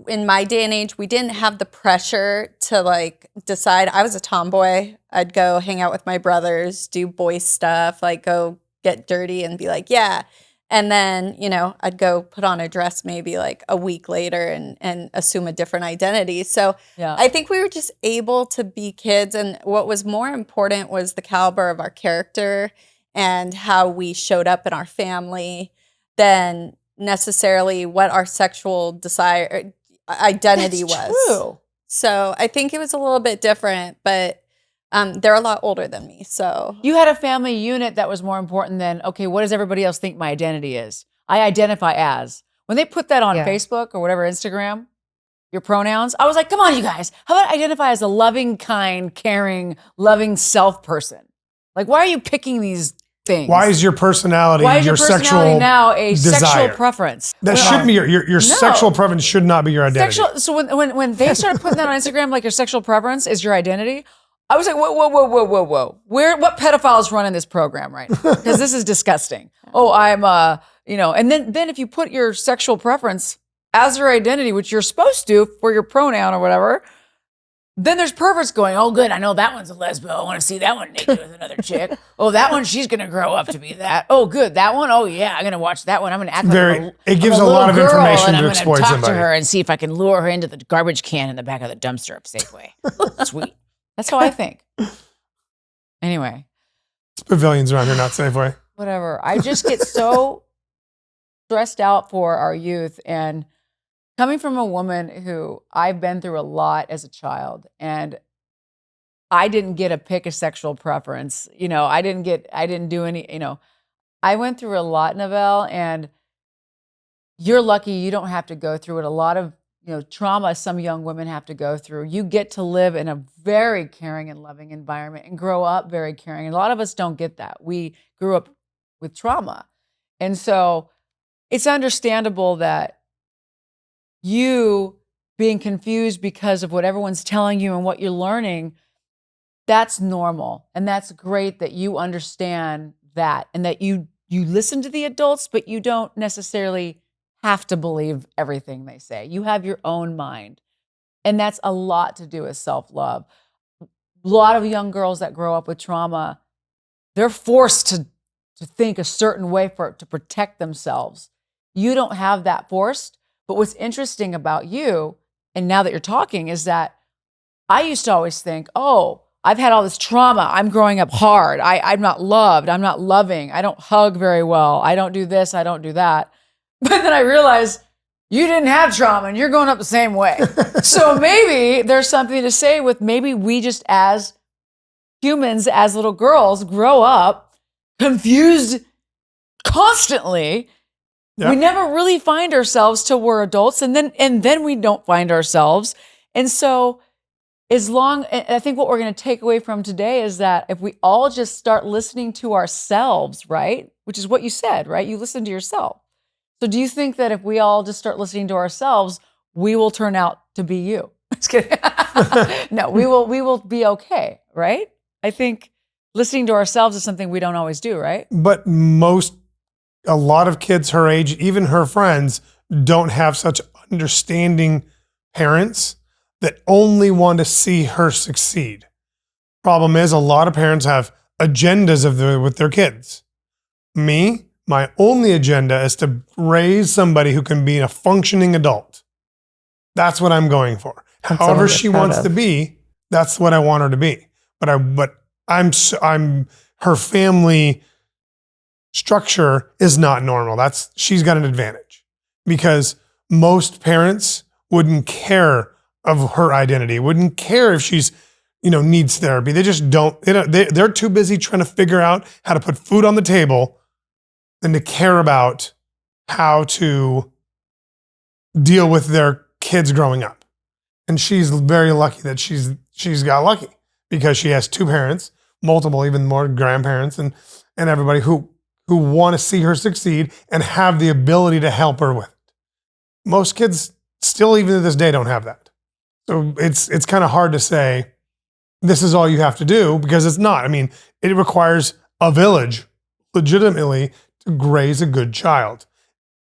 in my day and age, we didn't have the pressure to like decide. I was a tomboy. I'd go hang out with my brothers, do boy stuff, like go get dirty and be like, yeah. And then, you know, I'd go put on a dress maybe like a week later and assume a different identity. So Yeah. I think we were just able to be kids. And what was more important was the caliber of our character and how we showed up in our family than necessarily what our sexual desire identity That's was. true. So I think it was a little bit different, but they're a lot older than me. So You had a family unit that was more important than, okay, what does everybody else think my identity is? I identify as. When they put that on Yeah. Facebook or whatever, Instagram, your pronouns, I was like, come on, you guys. How about identify as a loving, kind, caring, loving self person? Like, why are you picking these things? Why is your personality Why is your your personality sexual now a desire? sexual preference? That Well, should be your sexual preference should not be your identity. So when they started putting that on Instagram, like your sexual preference is your identity, I was like, whoa. What pedophiles running this program right now? Because this is disgusting. Oh, I'm and then if you put your sexual preference as your identity, which you're supposed to for your pronoun or whatever, then there's perverts going, oh, good, I know that one's a lesbo. I want to see that one naked with another chick. Oh, that one, she's going to grow up to be that. Oh, good, that one, oh, yeah, I'm going to watch that one. I'm going to act It gives I'm a lot little of girl, information and to I'm exploit gonna talk somebody. to her and see if I can lure her into the garbage can in the back of the dumpster of Safeway. Sweet. That's how I think. Anyway, It's pavilions around here, not Safeway. whatever. I just get so stressed out for our youth, and coming from a woman who I've been through a lot as a child, and I didn't get to pick a sexual preference. You know, I didn't do any, I went through a lot, Navelle, and you're lucky you don't have to go through it. A lot of, trauma some young women have to go through. You get to live in a very caring and loving environment and grow up very caring. And a lot of us don't get that. We grew up with trauma. And so it's understandable that you being confused because of what everyone's telling you and what you're learning, that's normal. And that's great that you understand that and that you listen to the adults, but you don't necessarily have to believe everything they say. You have your own mind. And that's a lot to do with self-love. A lot of young girls that grow up with trauma, they're forced to think a certain way to protect themselves. You don't have that forced. But what's interesting about you, and now that you're talking, is that I used to always think, oh, I've had all this trauma. I'm growing up hard. I'm not loved. I'm not loving. I don't hug very well. I don't do this. I don't do that. But then I realized you didn't have trauma and you're growing up the same way. So maybe there's something to say with maybe we just as humans, as little girls, grow up confused constantly. Yeah. We never really find ourselves till we're adults, and then we don't find ourselves. And so I think what we're going to take away from today is that if we all just start listening to ourselves, right? Which is what you said, right? You listen to yourself. So do you think that if we all just start listening to ourselves, we will turn out to be you? Just kidding. No, we will be okay, right? I think listening to ourselves is something we don't always do, right? But a lot of kids her age, even her friends, don't have such understanding parents that only want to see her succeed. Problem is, a lot of parents have agendas with their kids. Me, my only agenda is to raise somebody who can be a functioning adult. That's what I'm going for. That's However all she I'm proud wants of. to be, that's what I want her to be. But I'm her family structure is not normal. She's got an advantage because most parents wouldn't care of her identity, wouldn't care if she's, needs therapy. They just don't, they're too busy trying to figure out how to put food on the table than to care about how to deal with their kids growing up. And she's very lucky that she's got lucky because she has two parents, multiple, even more grandparents and everybody who who want to see her succeed and have the ability to help her with it. Most kids still, even to this day, don't have that. So it's kind of hard to say, this is all you have to do, because it's not. I mean, it requires a village, legitimately, to raise a good child.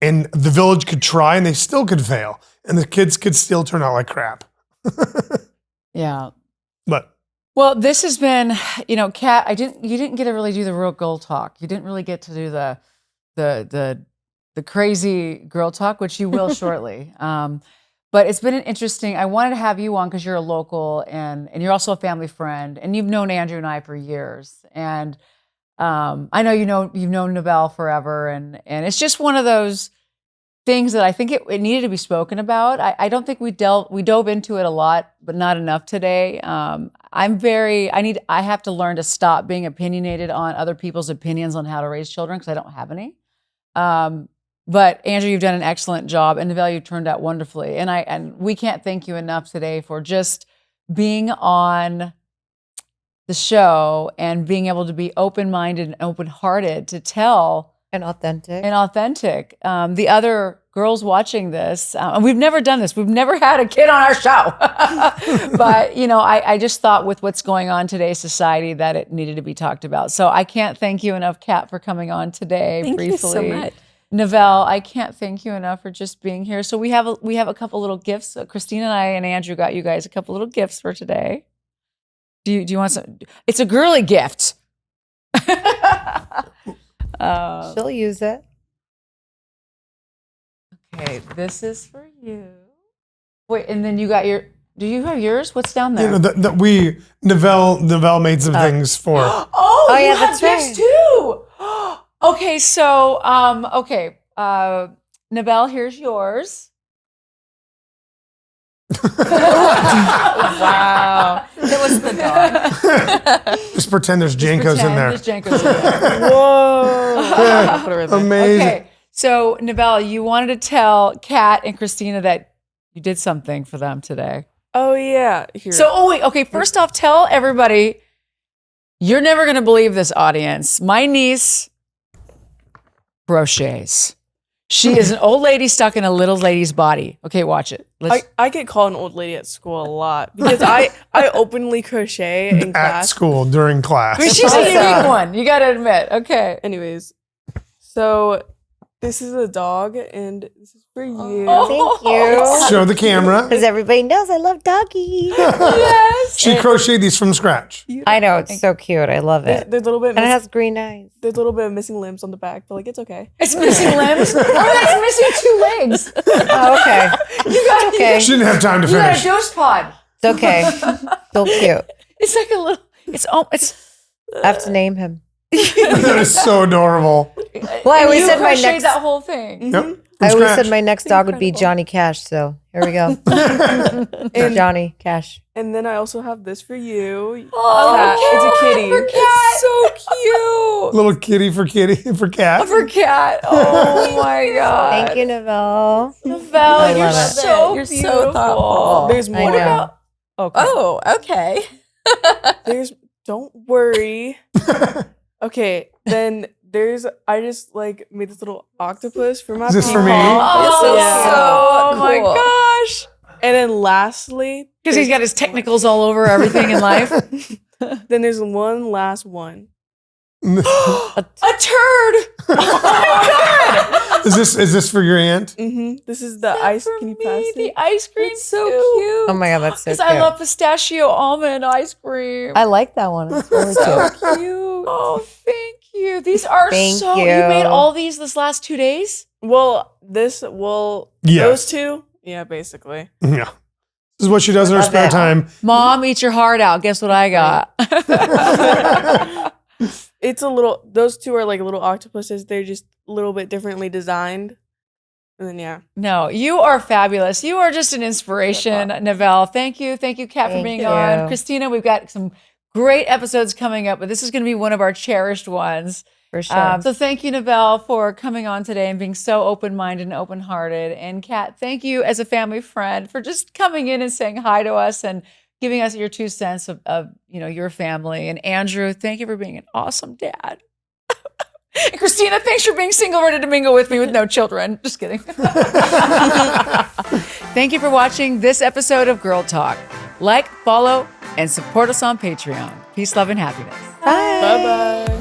And the village could try and they still could fail. And the kids could still turn out like crap. Yeah. But Well, this has been, Kat, you didn't get to really do the real girl talk. You didn't really get to do the crazy girl talk, which you will shortly. But it's been an interesting, I wanted to have you on because you're a local and you're also a family friend, and you've known Andrew and I for years. And I know you've known Navelle forever, and it's just one of those things that I think it needed to be spoken about. I don't think we dove into it a lot, but not enough today. I have to learn to stop being opinionated on other people's opinions on how to raise children, because I don't have any. But Andrew, you've done an excellent job, and Navelle, you turned out wonderfully. And we can't thank you enough today for just being on the show and being able to be open-minded and open-hearted to tell And authentic. The other girls watching this, and we've never done this. We've never had a kid on our show. But, I just thought with what's going on today's society that it needed to be talked about. So I can't thank you enough, Kat, for coming on today briefly. Thank you so much. Navelle, I can't thank you enough for just being here. So we have a couple little gifts. Christina and I and Andrew got you guys a couple little gifts for today. Do you want some? It's a girly gift. She'll use it. Okay, this is for you. Wait, and then you got your. Do you have yours? What's down there? Navelle made some things for. Oh, yeah, you have that's right. gifts too. Okay, so Navelle, here's yours. Wow. It was the dog. Just pretend there's Jankos in there. There's Jankos in there. Yeah, amazing. Okay, so Navelle, you wanted to tell Kat and Christina that you did something for them today. Oh yeah. Here. So, wait, okay, first off, tell everybody, you're never going to believe this, audience. My niece crochets. She is an old lady stuck in a little lady's body. Okay, watch it. I get called an old lady at school a lot because I openly crochet in At class. school during class. I mean, she's a unique one. You got to admit. Okay. Anyways, so this is a dog and this is for you. Thank you. Show the camera. Because everybody knows I love doggies. Yes. She crocheted these from scratch. I know, it's so cute. I love it. There's a little bit. And it has green eyes. There's a little bit of missing limbs on the back, but like it's okay. It's missing limbs. Oh, that's missing 2 legs. Oh, okay. Okay. She didn't have time to You got a finish. ghost pod. It's okay. Still cute. It's like a little. It's. I have to name him. That is so adorable. Well, I always You said my crocheted next. that whole thing. Yep. From I always scratch. said my next dog would be Johnny Cash. So here we go. Johnny Cash. And then I also have this for you. Oh, Cat. It's a kitty. For Cat. It's so cute. Little kitty for cat. For Cat. Oh my God. Thank you, Navelle. Navelle, you're love it. so You're so beautiful. thoughtful. There's I more. know. Okay. Oh, okay. Don't worry. Okay, then I just like made this little octopus for my Is this for me? peepaw. This is Yeah. so Oh my cool. gosh. And then lastly, Because he's got his technicals all over everything in life. then there's one last one. A turd. Oh my God. Is this for your aunt? This is the ice. For Can you me, pass the it? ice cream It's so too. cute. Oh my God, that's so Because cute. I love pistachio almond ice cream. I like that one. It's really so cute. cute. Oh, thank you. These are Thank so. you. You made all these this last 2 days? Yes. Those two. Yeah, basically. Yeah. This is what she does in her Love spare it. time. Mom, eat your heart out. Guess what I got? It's a little. Those two are like little octopuses. They're just a little bit differently designed. And then yeah. No, you are fabulous. You are just an inspiration, Navelle. Thank you. Thank you, Kat, for Thank being you. on. Christina, we've got some great episodes coming up, but this is going to be one of our cherished ones. For sure. So thank you, Navelle, for coming on today and being so open-minded and open-hearted. And Kat, thank you as a family friend for just coming in and saying hi to us and giving us your 2 cents of your family. And Andrew, thank you for being an awesome dad. And Christina, thanks for being single, ready to mingle with me with no children. Just kidding. Thank you for watching this episode of Girl Talk. Like, follow, and support us on Patreon. Peace, love, and happiness. Bye bye.